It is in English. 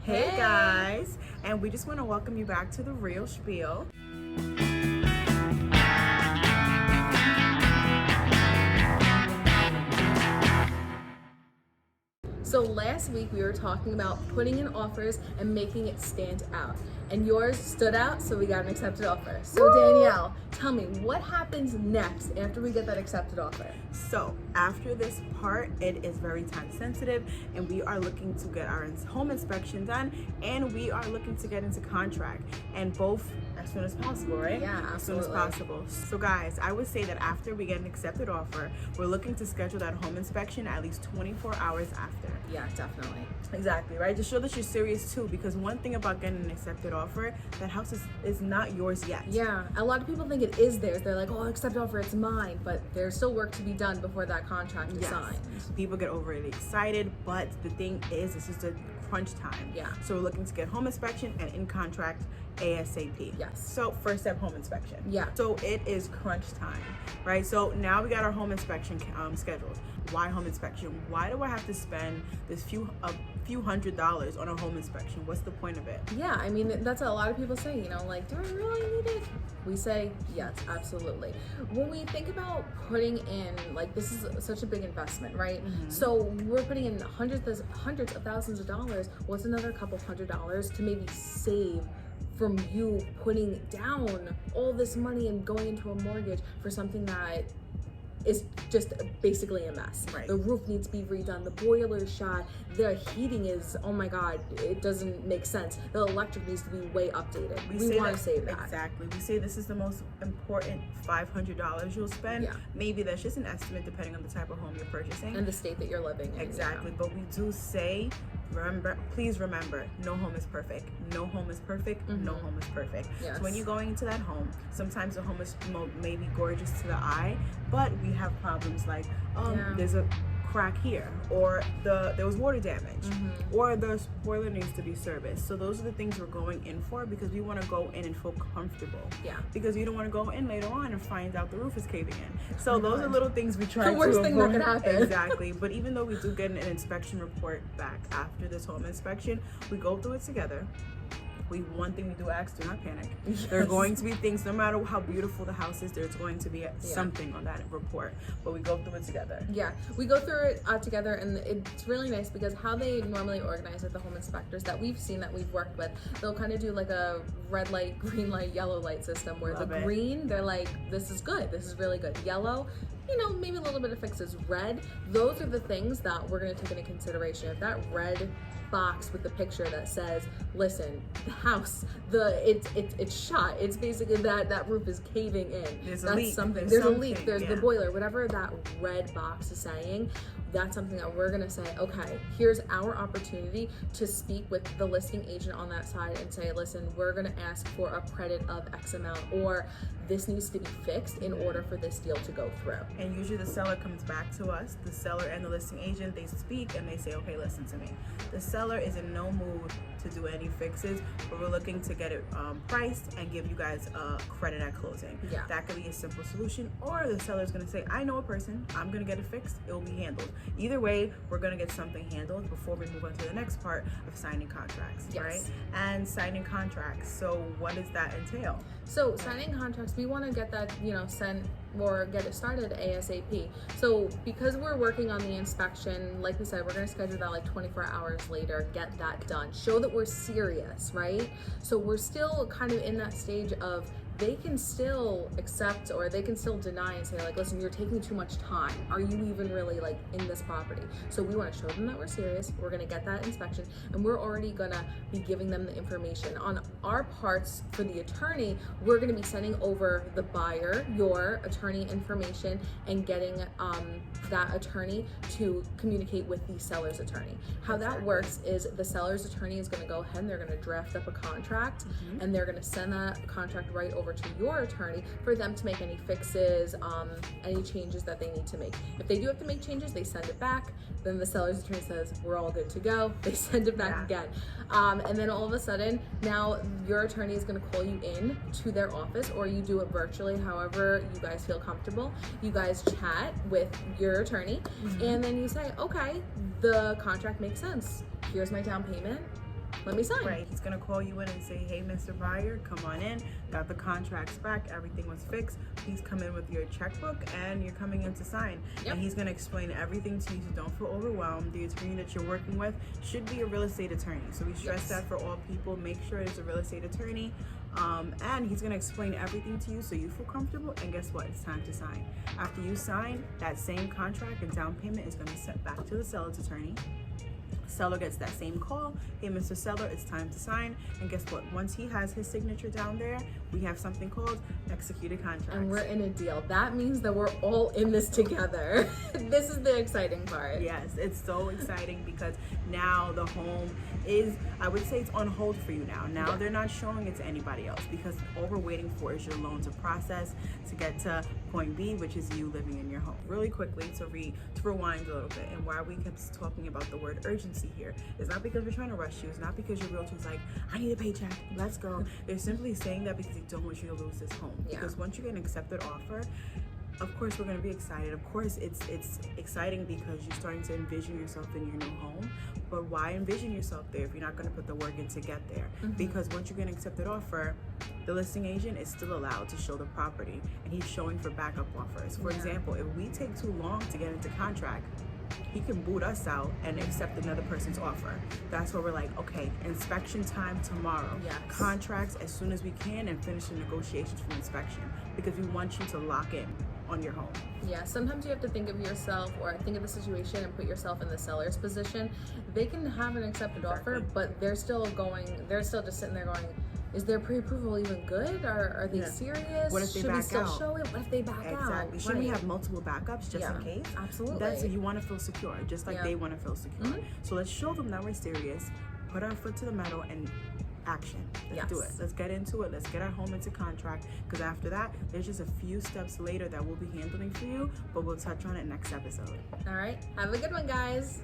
Hey guys, and we just want to welcome you back to the Real Spiel. So last week we were talking about putting in offers and making it stand out. And yours stood out, so we got an accepted offer. So Danielle, tell me, what happens next after we get that accepted offer? So after this part, it is very time sensitive, and we are looking to get our home inspection done, and we are looking to get into contract, and both as soon as possible, right? Yeah, as soon as possible. So guys, I would say that after we get an accepted offer, we're looking to schedule that home inspection at least 24 hours after. Yeah, definitely. Exactly, right? Just show that you're serious too, because one thing about getting an accepted offer, that house is not yours yet. Yeah, a lot of people think it is theirs. They're like, oh, accepted offer, it's mine. But there's still work to be done before that contract is signed. People get overly excited, but the thing is, this is the crunch time. Yeah. So we're looking to get home inspection and in contract ASAP. Yes. So first step, home inspection. Yeah. So it is crunch time, right? So now we got our home inspection scheduled. Why home inspection? Why do I have to spend this few $100s on a home inspection? What's the point of it? Yeah, I mean, that's what a lot of people say, like, do I really need it? We say, yes, absolutely. When we think about putting in, like, this is such a big investment, right? Mm-hmm. So we're putting in hundreds of thousands of dollars. What's another couple $100s to maybe save from you putting down all this money and going into a mortgage for something that is just basically a mess. Right. The roof needs to be redone, the boiler's shot, the heating is, oh my God, it doesn't make sense. The electric needs to be way updated. We want to save that. Exactly. We say this is the most important $500 you'll spend. Yeah. Maybe that's just an estimate depending on the type of home you're purchasing. And the state that you're living in. Exactly. Yeah. But we do say, please remember, no home is perfect. No home is perfect. Mm-hmm. No home is perfect. Yes. So when you're going into that home, sometimes the home is maybe gorgeous to the eye, but we have problems like, there's a crack here, or there was water damage, mm-hmm. or the boiler needs to be serviced. So those are the things we're going in for, because we want to go in and feel comfortable. Yeah. Because you don't want to go in later on and find out the roof is caving in. So those are little things we try to avoid. The worst thing that could happen. Exactly. But even though we do get an inspection report back after this home inspection, we go through it together. One thing we do ask, do not panic. Yes. There are going to be things, no matter how beautiful the house is, there's going to be something on that report, but we go through it together. Yeah, we go through it together, and it's really nice because how they normally organize with the home inspectors that we've seen, that we've worked with, they'll kind of do like a red light, green light, yellow light system, where green, they're like, this is good, this is really good. Yellow, maybe a little bit of fixes. Red, those are the things that we're going to take into consideration. If that red box with the picture that says, listen, the house, it's shot, it's basically that roof is caving in, there's a leak, there's the boiler, whatever that red box is saying, that's something that we're gonna say, okay, here's our opportunity to speak with the listing agent on that side and say, listen, we're gonna ask for a credit of X amount, or this needs to be fixed in order for this deal to go through. And usually the seller comes back to us, the seller and the listing agent, they speak and they say, okay, listen to me. The seller is in no mood to do any fixes, but we're looking to get it priced and give you guys a credit at closing. Yeah. That could be a simple solution, or the seller's gonna say, I know a person, I'm gonna get it fixed, it will be handled. Either way, we're gonna get something handled before we move on to the next part of signing contracts, right? And signing contracts, so what does that entail? So signing contracts, we want to get that, sent or get it started ASAP. So because we're working on the inspection, like we said, we're going to schedule that like 24 hours later, get that done. Show that we're serious, right? So we're still kind of in that stage of, they can still accept or they can still deny and say, like, listen, you're taking too much time. Are you even really like in this property? So we want to show them that we're serious. We're going to get that inspection, and we're already going to be giving them the information. On our parts for the attorney, we're going to be sending over the buyer your attorney information and getting that attorney to communicate with the seller's attorney. How that works is the seller's attorney is going to go ahead and they're going to draft up a contract, mm-hmm. and they're going to send that contract right over to your attorney for them to make any fixes, any changes that they need to make. If they do have to make changes, they send it back. Then the seller's attorney says, we're all good to go. They send it back again. And then all of a sudden, now your attorney is going to call you in to their office, or you do it virtually, however you guys feel comfortable. You guys chat with your attorney, mm-hmm. and then you say, okay, the contract makes sense. Here's my down payment. let me sign. Right. He's gonna call you in and say, hey, Mr. Buyer, come on in. Got the contracts back. Everything was fixed. Please come in with your checkbook and you're coming in to sign. Yep. And he's gonna explain everything to you, so don't feel overwhelmed. The attorney that you're working with should be a real estate attorney. So we stress that for all people. Make sure it's a real estate attorney. And he's gonna explain everything to you so you feel comfortable. And guess what? It's time to sign. After you sign, that same contract and down payment is gonna be sent back to the seller's attorney. Seller gets that same call. Hey, Mr. Seller, it's time to sign. And guess what? Once he has his signature down there, we have something called executed contracts. And we're in a deal. That means that we're all in this together. This is the exciting part. Yes, it's so exciting because now the home is, I would say it's on hold for you now. Now they're not showing it to anybody else because all we're waiting for is your loan to process to get to point B, which is you living in your home. Really quickly to rewind a little bit, and why we kept talking about the word urgency here is not because we're trying to rush you. It's not because your realtor's like, I need a paycheck, let's go. They're simply saying that because they don't want you to lose this home. Because once you get an accepted offer, of course we're going to be excited. Of course it's exciting because you're starting to envision yourself in your new home. But why envision yourself there if you're not going to put the work in to get there? Because once you get an accepted offer, the listing agent is still allowed to show the property, and he's showing for backup offers. For example, if we take too long to get into contract, he can boot us out and accept another person's offer. That's where we're like, okay, inspection time tomorrow. Contracts as soon as we can, and finish the negotiations for inspection, because we want you to lock in on your home. Yeah, sometimes you have to think of yourself, or think of the situation and put yourself in the seller's position. They can have an accepted offer, but they're still just sitting there going, is their pre-approval even good? Are they serious? What if they Should back we still out? show it? What if they back out? Exactly. Shouldn't we have multiple backups just in case? Absolutely. That's you want to feel secure, just like they want to feel secure. So let's show them that we're serious, put our foot to the metal, and action. Let's do it. Let's get into it. Let's get our home into contract, because after that, there's just a few steps later that we'll be handling for you, but we'll touch on it next episode. All right. Have a good one, guys.